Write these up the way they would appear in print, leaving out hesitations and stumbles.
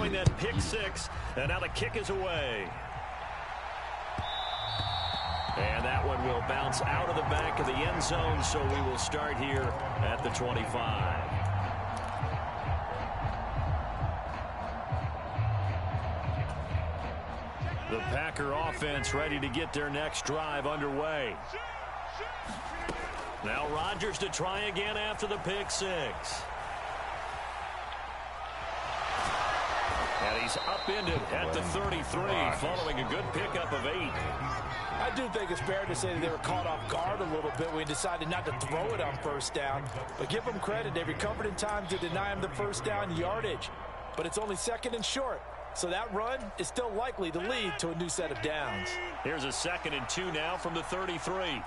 throwing that pick six, and now the kick is away. And that one will bounce out of the back of the end zone, so we will start here at the 25. The Packer offense ready to get their next drive underway. Now Rodgers to try again after the pick six. And he's upended at the 33 following a good pickup of 8. I do think it's fair to say that they were caught off guard a little bit when we decided not to throw it on first down. But give them credit. They recovered in time to deny him the first down yardage. But it's only second and short. So that run is still likely to lead to a new set of downs. Here's a 2nd and 2 now from the 33.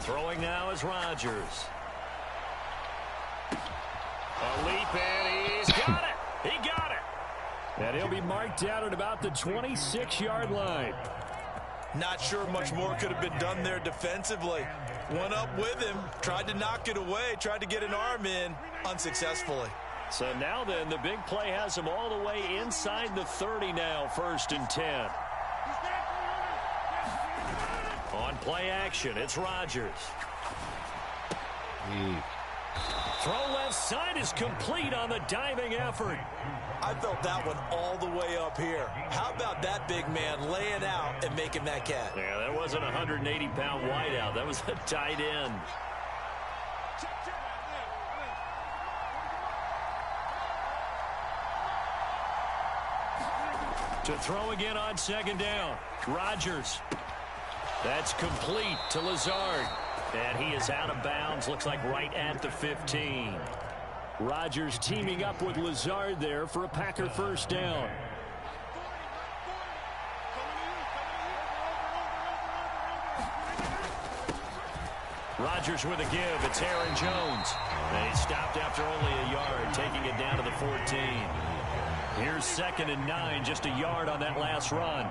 Throwing now is Rodgers. A leap, and he's got it. He got it. And he'll be marked down at about the 26-yard line. Not sure much more could have been done there defensively. Went up with him, tried to knock it away, tried to get an arm in, unsuccessfully. So now then, the big play has him all the way inside the 30 now, 1st and 10. On play action, it's Rodgers. Throw left side is complete on the diving effort. I felt that one all the way up here. How about that big man laying out and making that catch? Yeah, that wasn't a 180-pound wideout. That was a tight end. To throw again on 2nd down. Rodgers. That's complete to Lazard. And he is out of bounds. Looks like right at the 15. Rodgers teaming up with Lazard there for a Packer first down. Rodgers with a give. It's Aaron Jones. And he stopped after only a yard, taking it down to the 14. Here's 2nd and 9, just a yard on that last run.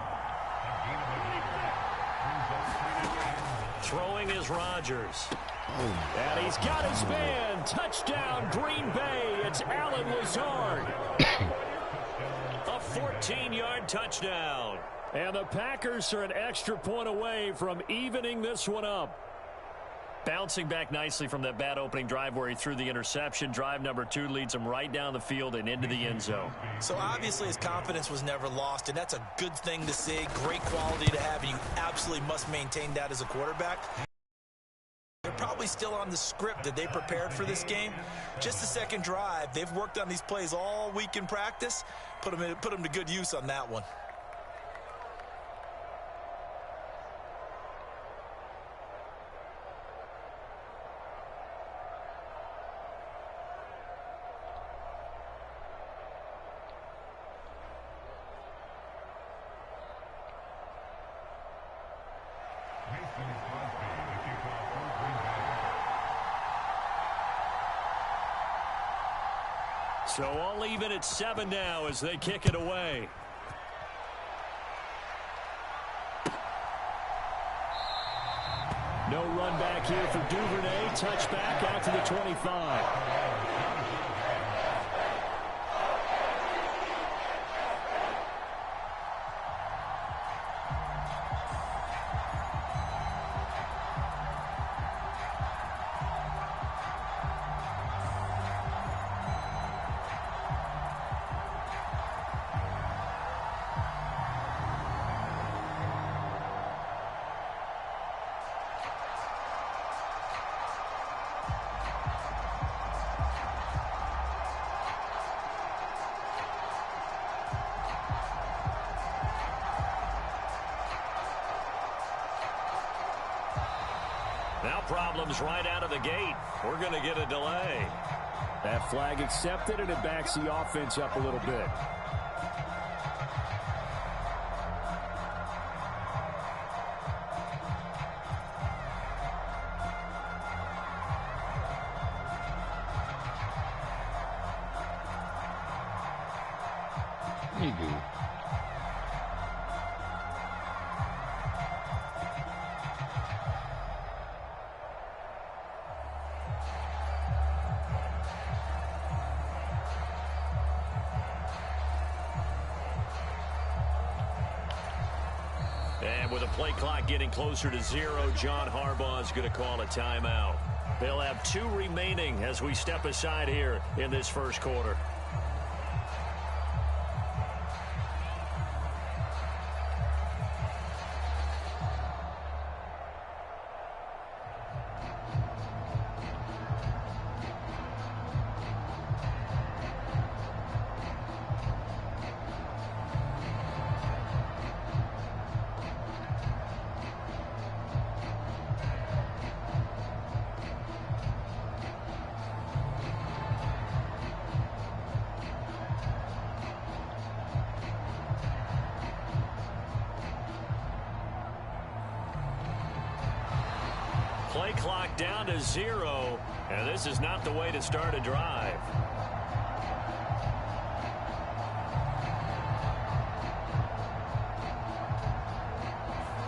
Throwing is Rodgers. And he's got his man. Touchdown, Green Bay. It's Allen Lazard. A 14-yard touchdown. And the Packers are an extra point away from evening this one up. Bouncing back nicely from that bad opening drive where he threw the interception. Drive number 2 leads him right down the field and into the end zone. So obviously his confidence was never lost, and that's a good thing to see. Great quality to have, and you absolutely must maintain that as a quarterback. They're probably still on the script that they prepared for this game. Just the second drive. They've worked on these plays all week in practice. Put them to good use on that one. So all even at 7 now as they kick it away. No run back here for Duvernay. Touchback out to the 25. Now problems right out of the gate. We're going to get a delay. That flag accepted, and it backs the offense up a little bit. with a play clock getting closer to 0, John Harbaugh is going to call a timeout. They'll have 2 remaining as we step aside here in this first quarter. Play clock down to 0, and this is not the way to start a drive.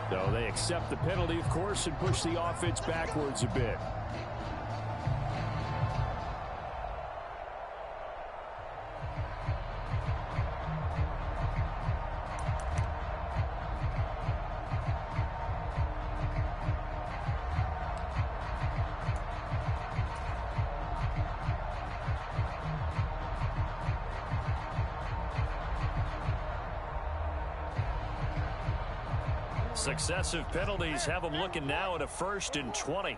So they accept the penalty, of course, and push the offense backwards a bit. Successive penalties have them looking now at a 1st and 20.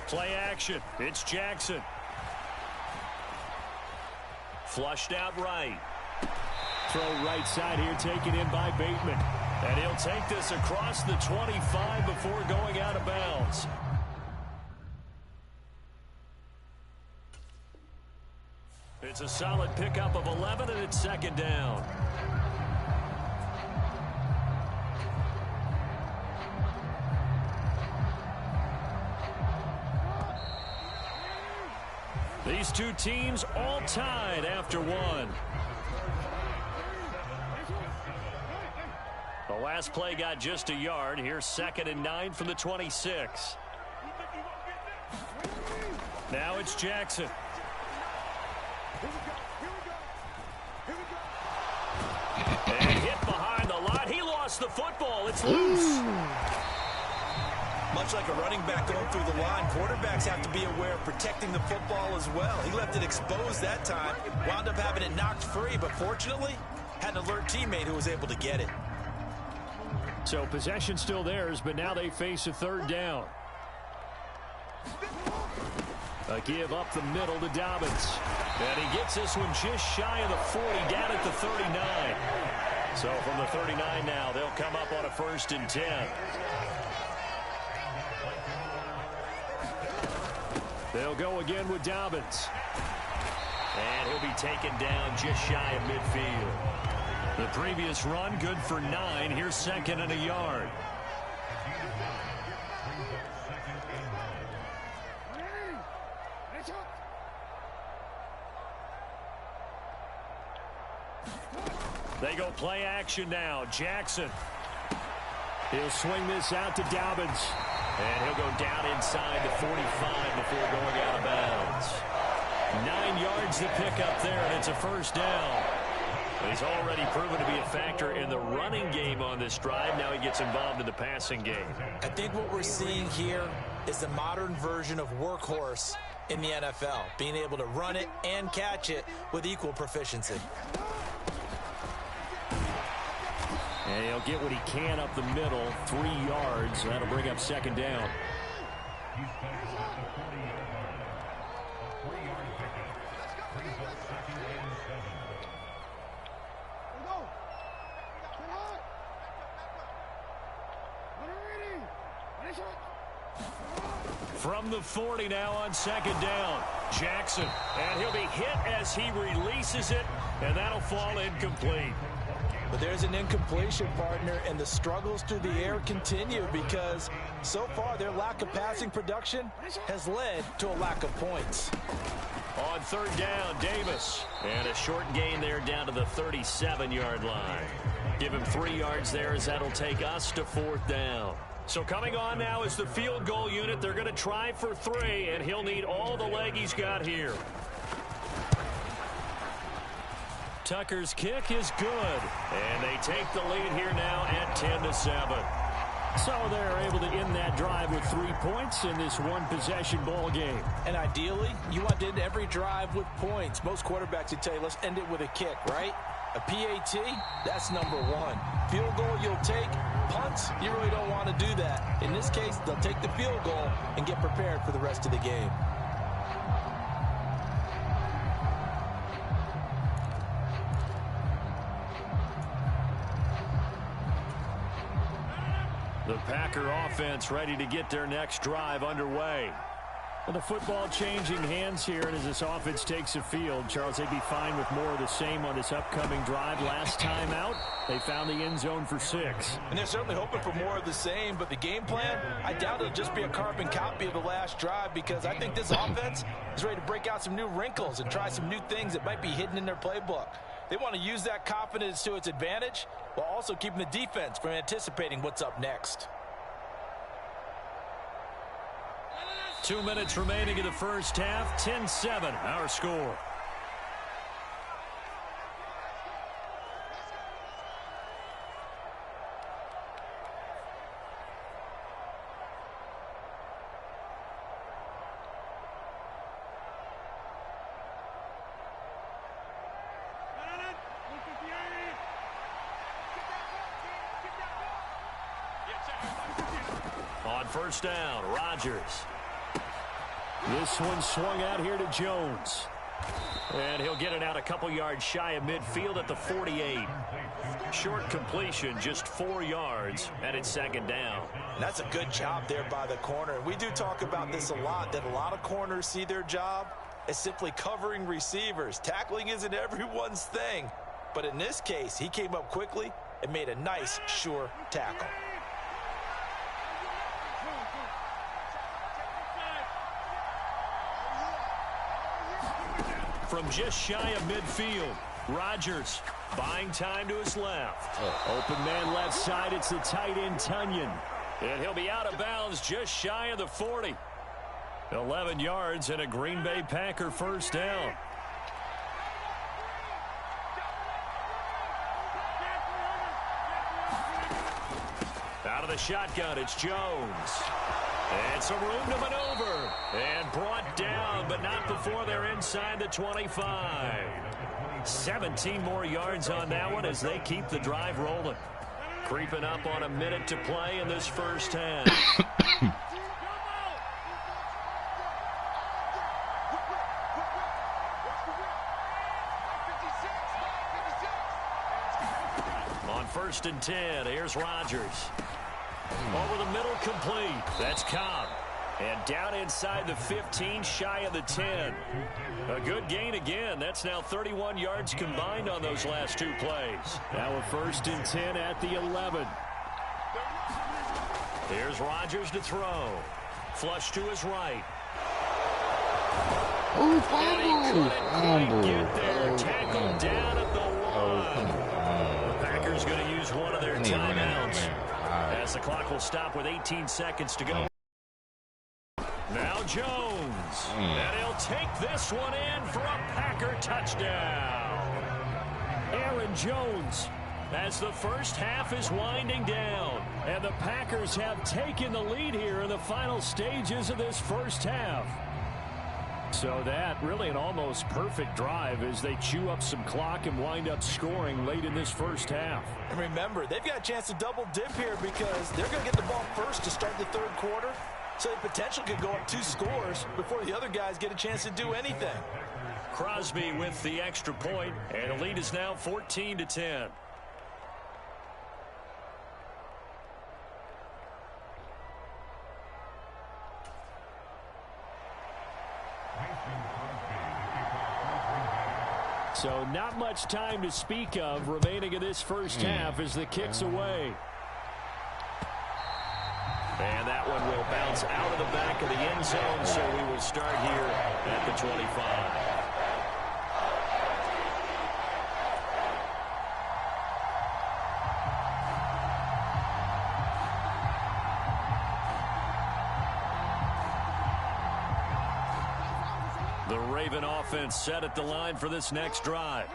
Play action. It's Jackson. Flushed out right. Throw right side here taken in by Bateman. And he'll take this across the 25 before going out of bounds. It's a solid pickup of 11, and it's 2nd down. These 2 teams all tied after 1. The last play got just a yard. Here's 2nd and 9 from the 26. Now it's Jackson. And hit behind the line. He lost the football. It's loose. Much like a running back going through the line, quarterbacks have to be aware of protecting the football as well. He left it exposed that time, wound up having it knocked free, but fortunately, had an alert teammate who was able to get it. So possession still theirs, but now they face a 3rd down. A give up the middle to Dobbins. And he gets this one just shy of the 40, down at the 39. So from the 39 now, they'll come up on a 1st and 10. They'll go again with Dobbins. And he'll be taken down just shy of midfield. The previous run, good for 9. Here's 2nd and a yard. They go play action now. Jackson. He'll swing this out to Dobbins. And he'll go down inside the 45 before going out of bounds. 9 yards to pick up there, and it's a 1st down. He's already proven to be a factor in the running game on this drive. Now he gets involved in the passing game. I think what we're seeing here is the modern version of workhorse in the NFL, being able to run it and catch it with equal proficiency. And he'll get what he can up the middle, 3 yards. That'll bring up 2nd down. From the 40 now on 2nd down. Jackson. And he'll be hit as he releases it, and that'll fall incomplete. But there's an incompletion, partner, and the struggles through the air continue because so far their lack of passing production has led to a lack of points. On 3rd down, Davis. And a short gain there down to the 37-yard line. Give him 3 yards there as that'll take us to 4th down. So coming on now is the field goal unit. They're going to try for 3, and he'll need all the leg he's got here. Tucker's kick is good. And they take the lead here now at 10-7. So they're able to end that drive with 3 points in this one-possession ball game. And ideally, you want to end every drive with points. Most quarterbacks would tell you, let's end it with a kick, right? A PAT, that's number one. Field goal you'll take. Punts, you really don't want to do that. In this case, they'll take the field goal and get prepared for the rest of the game. The Packer offense ready to get their next drive underway. Well, the football changing hands here, and as this offense takes the field, Charles, they'd be fine with more of the same on this upcoming drive. Last time out, they found the end zone for 6. And they're certainly hoping for more of the same, but the game plan, I doubt it'll just be a carbon copy of the last drive, because I think this offense is ready to break out some new wrinkles and try some new things that might be hidden in their playbook. They want to use that confidence to its advantage while also keeping the defense from anticipating what's up next. 2 minutes remaining in the first half. 10-7, our score. On first down, Rodgers. This one swung out here to Jones. And he'll get it out a couple yards shy of midfield at the 48. Short completion, just 4 yards, and it's second down. And that's a good job there by the corner. We do talk about this a lot, that a lot of corners see their job as simply covering receivers. Tackling isn't everyone's thing. But in this case, he came up quickly and made a nice, sure tackle. From just shy of midfield, Rodgers buying time to his left. Open man left side, it's the tight end Tunyon. And he'll be out of bounds just shy of the 40. 11 yards and a Green Bay Packer first down. Out of the shotgun, it's Jones. And some room to maneuver. And brought down, but not before they're inside the 25. 17 more yards on that one as they keep the drive rolling. Creeping up on a minute to play in this first half. On 1st and 10, here's Rodgers. Over the middle, complete. That's Cobb. And down inside the 15, shy of the 10. A good gain again. That's now 31 yards combined on those last 2 plays. Now a 1st and 10 at the 11. Here's Rodgers to throw. Flush to his right. Oh, fumble. Get there. Tackled down at the 1. The Packers going to use one of their timeouts. As the clock will stop with 18 seconds to go. Now Jones. And he'll take this one in for a Packer touchdown. Aaron Jones, as the first half is winding down. And the Packers have taken the lead here in the final stages of this first half. So that really an almost perfect drive as they chew up some clock and wind up scoring late in this first half. And remember, they've got a chance to double dip here because they're going to get the ball first to start the 3rd quarter. So the potential could go up 2 scores before the other guys get a chance to do anything. Crosby with the extra point, and the lead is now 14-10. So not much time to speak of remaining in this first half as the kick's away. And that one will bounce out of the back of the end zone, so we will start here at the 25. The Raven offense set at the line for this next drive.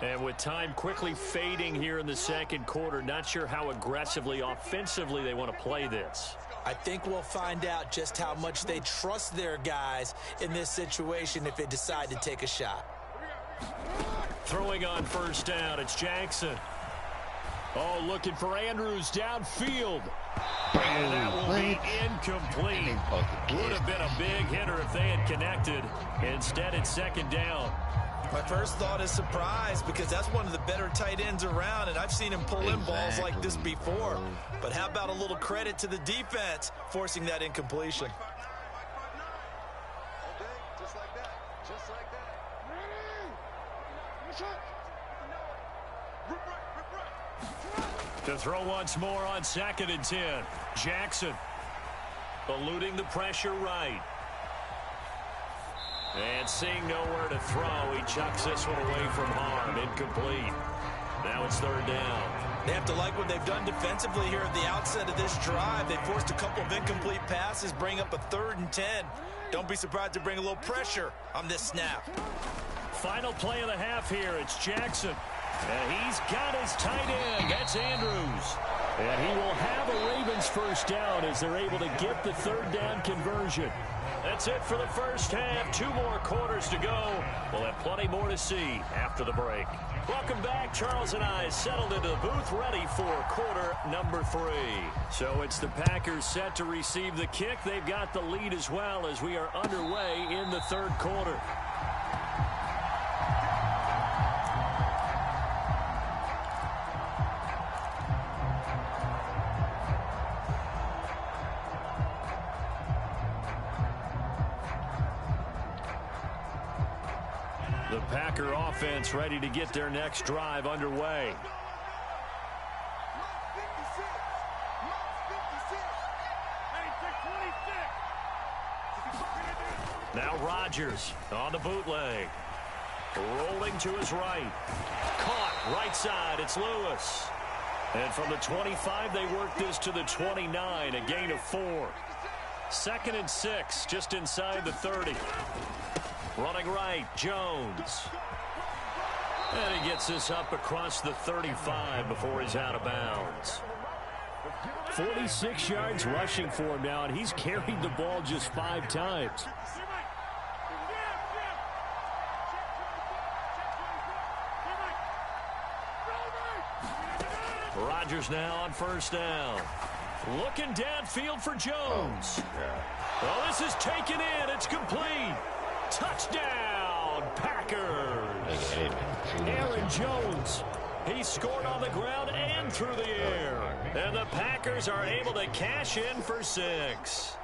And with time quickly fading here in the second quarter, not sure how aggressively, offensively they want to play this. I think we'll find out just how much they trust their guys in this situation if they decide to take a shot. Throwing on first down, it's Jackson. Oh, looking for Andrews downfield. And that will be incomplete. Would have been a big hitter if they had connected. Instead, it's second down. My first thought is surprise because that's one of the better tight ends around, and I've seen him pull in balls like this before. But how about a little credit to the defense forcing that incompletion? Just like that. Just like that. To throw once more on 2nd and 10. Jackson eluding the pressure right. And seeing nowhere to throw, he chucks this one away from harm. Incomplete. Now it's 3rd down. They have to like what they've done defensively here at the outset of this drive. They forced a couple of incomplete passes, bring up a 3rd and 10. Don't be surprised to bring a little pressure on this snap. Final play of the half here. It's Jackson. And he's got his tight end. That's Andrews. And he will have a Ravens first down as they're able to get the 3rd down conversion. That's it for the first half. 2 more quarters to go. We'll have plenty more to see after the break. Welcome back. Charles and I settled into the booth ready for quarter number 3. So it's the Packers set to receive the kick. They've got the lead as well as we are underway in the 3rd quarter. The Packer offense ready to get their next drive underway. Now Rodgers on the bootleg. Rolling to his right. Caught right side. It's Lewis. And from the 25, they work this to the 29, a gain of 4. 2nd and 6, just inside the 30. Running right, Jones. And he gets this up across the 35 before he's out of bounds. 46 yards rushing for him now, and he's carried the ball just 5 times. Rodgers now on first down. Looking downfield for Jones. Well, this is taken in. It's complete. Touchdown, Packers. Aaron Jones. He scored on the ground and through the air. And the Packers are able to cash in for 6.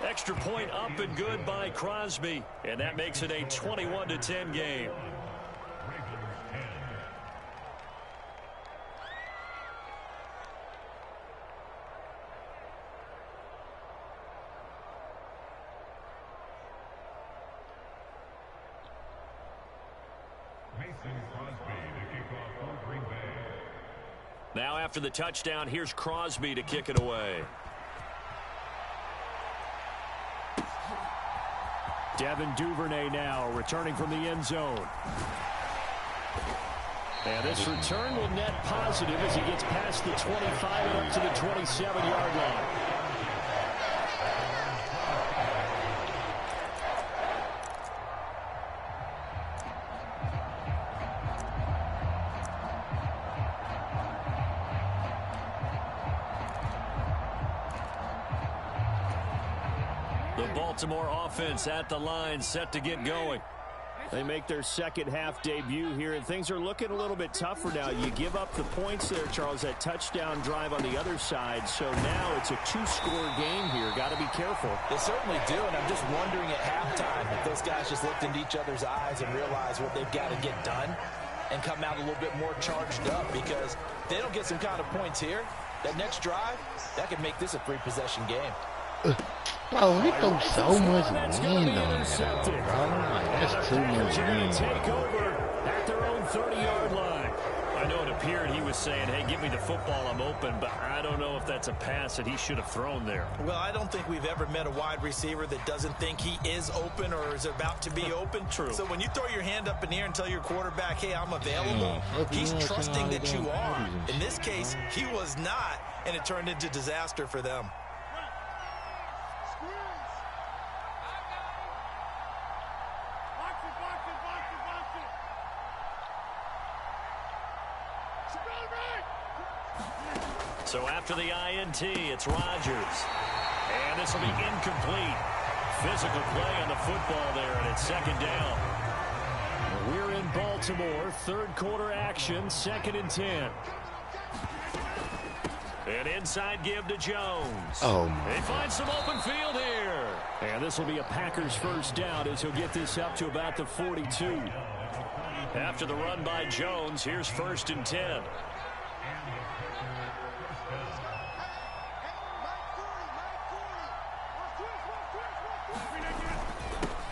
Extra point up and good by Crosby. And that makes it a 21-10 game. Now after the touchdown, here's Crosby to kick it away. Devin Duvernay now returning from the end zone. And this return will net positive as he gets past the 25 and up to the 27-yard line. Baltimore offense at the line, set to get going. They make their second half debut here, and things are looking a little bit tougher now. You give up the points there, Charles, that touchdown drive on the other side. So now it's a 2-score game here. Got to be careful. They certainly do, and I'm just wondering at halftime if those guys just looked into each other's eyes and realized what they've got to get done and come out a little bit more charged up, because if they don't get some kind of points here, that next drive, that could make this a 3-possession game. Bro, they throw so much wind on that, bro. Like, that's too much wind. Take over at their own 30-yard line. I know in a appeared he was saying, hey, give me the football, I'm open, but I don't know if that's a pass that he should have thrown there. Well, I don't think we've ever met a wide receiver that doesn't think he is open or is about to be open. True. So when you throw your hand up in the air and tell your quarterback, hey, I'm available, he's trusting that you are. In this case, he was not, and it turned into disaster for them. So after the INT, it's Rodgers. And this will be incomplete. Physical play on the football there, and it's second down. We're in Baltimore. Third quarter action, 2nd and 10. An inside give to Jones. Oh, they find some open field here. And this will be a Packers first down as he'll get this up to about the 42. After the run by Jones, here's 1st and 10.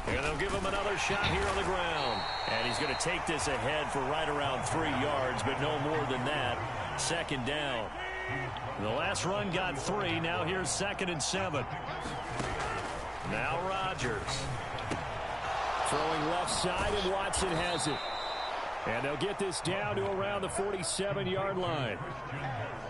And they'll give him another shot here on the ground. And he's going to take this ahead for right around 3 yards, but no more than that. 2nd down. The last run got 3. Now here's 2nd and 7. Now Rodgers. Throwing left side, and Watson has it. And they'll get this down to around the 47-yard line.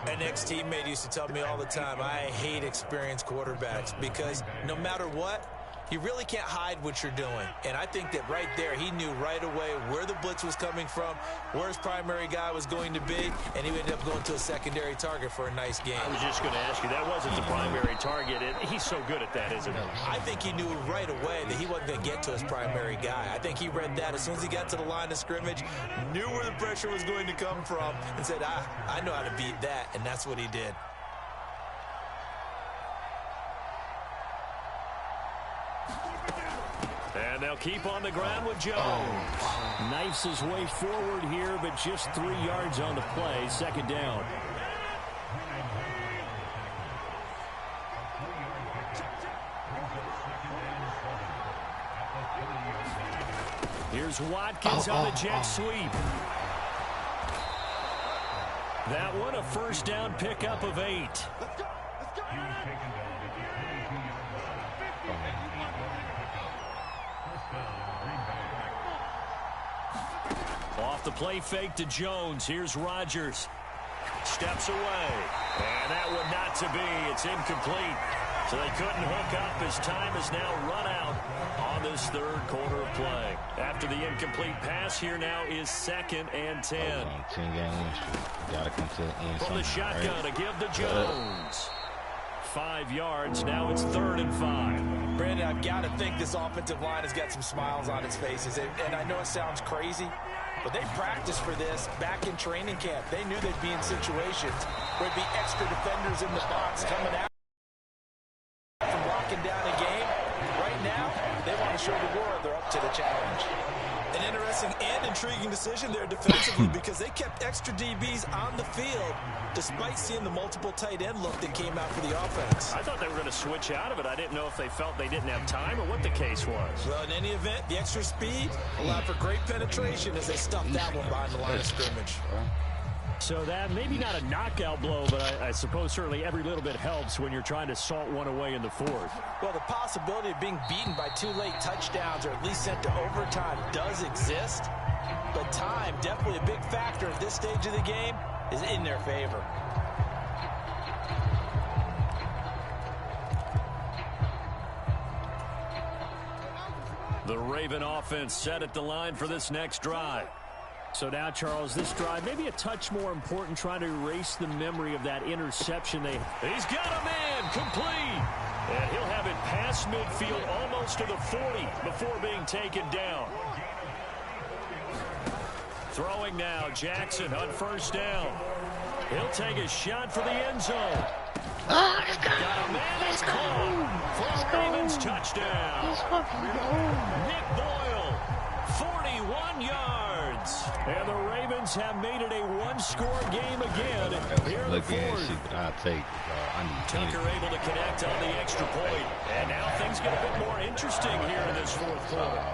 An ex-teammate used to tell me all the time, I hate experienced quarterbacks because no matter what, you really can't hide what you're doing. And I think that right there, he knew right away where the blitz was coming from, where his primary guy was going to be, and he ended up going to a secondary target for a nice game. I was just going to ask you, that wasn't the primary target. He's so good at that, isn't he? I think he knew right away that he wasn't going to get to his primary guy. I think he read that as soon as he got to the line of scrimmage, knew where the pressure was going to come from, and said, I know how to beat that, and that's what he did. And they'll keep on the ground with Jones. Knifes his way forward here, but just 3 yards on the play. 2nd down. Here's Watkins on the jet sweep. That one a first down pickup of 8. Off the play fake to Jones. Here's Rodgers. Steps away. And that one not to be. It's incomplete. So they couldn't hook up as time has now run out on this third quarter of play. After the incomplete pass, here now is 2nd and 10. 10-game win streak. Gotta come to the end. From the shotgun to give to Jones. 5 yards. Now it's 3rd and 5. Brandon, I've got to think this offensive line has got some smiles on its faces. And I know it sounds crazy, but they practiced for this back in training camp. They knew they'd be in situations where there'd be extra defenders in the box coming out from locking down a game. Right now, they want to show the world they're up to the challenge. An interesting and intriguing decision there defensively because they kept extra DBs on the field despite seeing the multiple tight end look that came out for the offense. I thought they were going to switch out of it. I didn't know if they felt they didn't have time or what the case was. Well, in any event, the extra speed allowed for great penetration as they stuffed that one behind the line of scrimmage. So that maybe not a knockout blow, but I suppose certainly every little bit helps when you're trying to salt one away in the 4th. Well, the possibility of being beaten by 2 late touchdowns or at least sent to overtime does exist, but time, definitely a big factor at this stage of the game, is in their favor. The Raven offense set at the line for this next drive. So now, Charles, this drive maybe a touch more important, trying to erase the memory of that interception. He's got a man, complete. And he'll have it past midfield almost to the 40 before being taken down. Throwing now, Jackson on first down. He'll take a shot for the end zone. Let's go. Got a man that's caught for a Ravens touchdown. Let's fucking go. Nick Boyle, 41 yards. And the Ravens have made it a one-score game again here in the 4th. I'll take it. I need Tucker able to connect on the extra point. And now things get a bit more interesting here in this 4th quarter.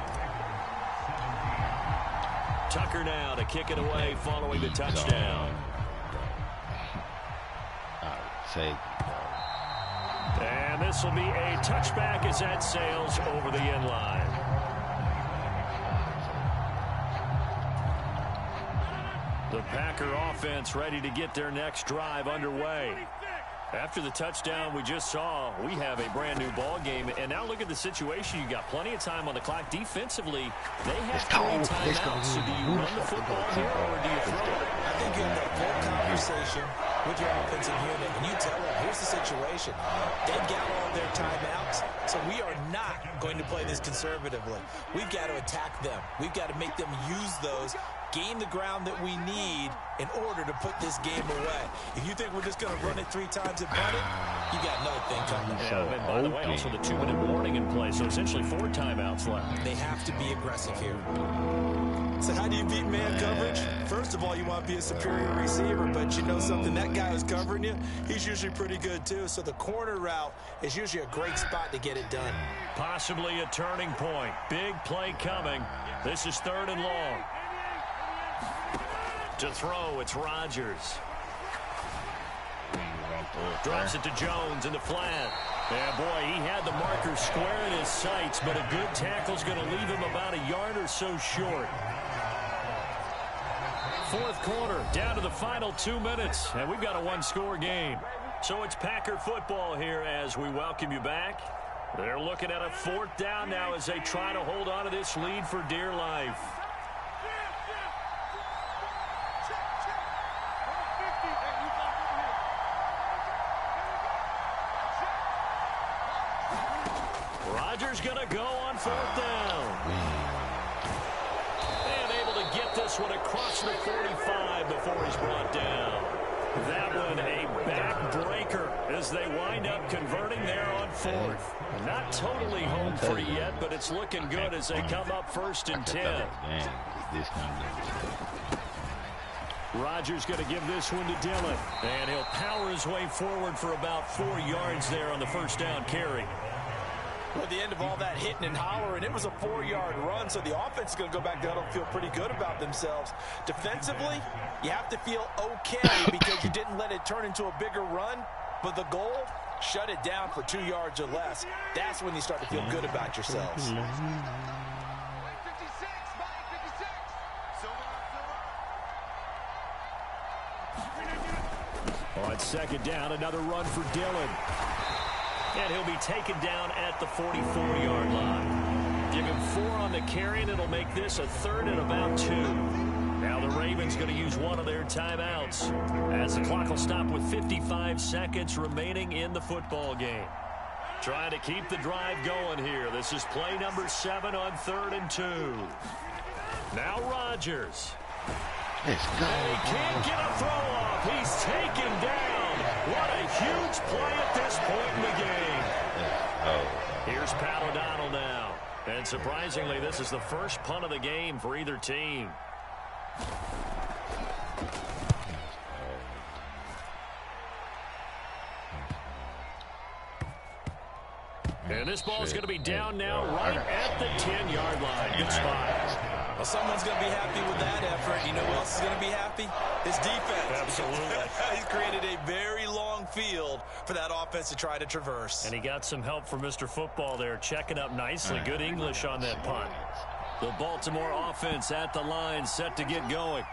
Tucker now to kick it away following the touchdown. And this will be a touchback as that sails over the end line. The Packer offense ready to get their next drive underway. After the touchdown we just saw, we have a brand new ball game. And now look at the situation. You got plenty of time on the clock. Defensively, they have 3 timeouts. So do you run the football here or do you throw it? I think you have that full conversation with your offensive unit, and you tell them, here's the situation. They've got all their timeouts, so we are not going to play this conservatively. We've got to attack them. We've got to make them use those, gain the ground that we need in order to put this game away. If you think we're just going to run it 3 times and punt it, you got another thing coming. Yeah, and by the way, also the 2-minute warning in play, so essentially 4 timeouts left. They have to be aggressive here. So how do you beat man coverage? First of all, you want to be a superior receiver, but you know something, that guy who's covering you, he's usually pretty good too. So the corner route is usually a great spot to get it done. Possibly a turning point. Big play coming. This is 3rd and long. To throw, it's Rodgers. Drops it to Jones in the flat. Yeah, boy, he had the marker square in his sights, but a good tackle's going to leave him about a yard or so short. 4th quarter, down to the final 2 minutes, and we've got a 1-score game. So it's Packer football here as we welcome you back. They're looking at a 4th down now as they try to hold on to this lead for dear life. Rodgers going to go on 4th down. And able to get this one across the 45 before he's brought down. That one a backbreaker as they wind up converting there on 4th. Not totally home free yet, but it's looking good as they come up 1st and 10. Rodgers going to give this one to Dillon. And he'll power his way forward for about 4 yards there on the 1st down carry. At the end of all that hitting and hollering, it was a 4-yard run, so the offense is going to go back down and feel pretty good about themselves. Defensively, you have to feel okay because you didn't let it turn into a bigger run, but the goal, shut it down for 2 yards or less. That's when you start to feel good about yourselves. On 2nd down, another run for Dillon. And he'll be taken down at the 44-yard line. Give him 4 on the carry, and it'll make this a 3rd and about 2. Now the Ravens going to use one of their timeouts as the clock will stop with 55 seconds remaining in the football game. Trying to keep the drive going here. This is play number 7 on 3rd and 2. Now Rodgers. Let's go. And he can't get a throw off. He's taken down. What a huge play at this point in the game. Here's Pat O'Donnell now. And surprisingly, this is the first punt of the game for either team. And this ball is going to be down now right at the 10-yard line. Good spot. Well, someone's going to be happy with that effort. You know who else is going to be happy? His defense. Absolutely. He's created a very long field for that offense to try to traverse. And he got some help from Mr. Football there, checking up nicely. Good English on that punt. The Baltimore offense at the line, set to get going.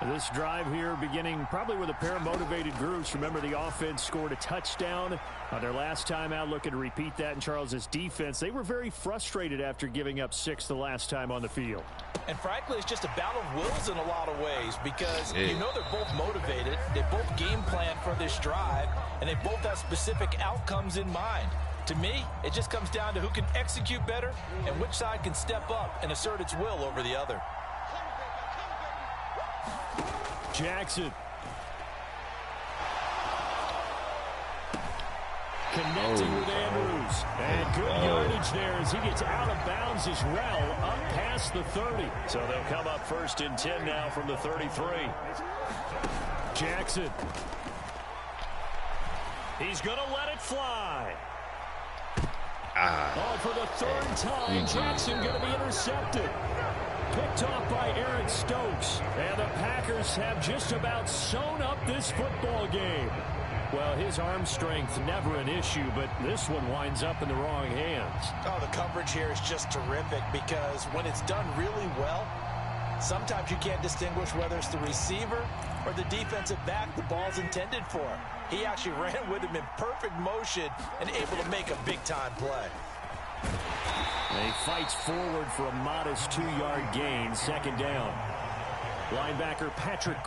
This drive here beginning probably with a pair of motivated groups. Remember, the offense scored a touchdown on their last time out, looking to repeat that in Charles's defense. They were very frustrated after giving up 6 the last time on the field. And frankly, it's just a battle of wills in a lot of ways because you know they're both motivated. They both game plan for this drive, and they both have specific outcomes in mind. To me, it just comes down to who can execute better and which side can step up and assert its will over the other. Jackson. Connecting with Andrews. And good yardage there as he gets out of bounds as well, up past the 30. So they'll come up 1st and 10 now from the 33. Jackson. He's going to let it fly. For the 3rd time, Jackson going to be intercepted. picked off by Aaron Stokes. And the Packers have just about sewn up this football game. Well, his arm strength never an issue, but this one winds up in the wrong hands. Oh, the coverage here is just terrific because when it's done really well, sometimes you can't distinguish whether it's the receiver or the defensive back the ball's intended for. He actually ran with him in perfect motion and able to make a big-time play. He fights forward for a modest 2-yard gain, second down. Linebacker Patrick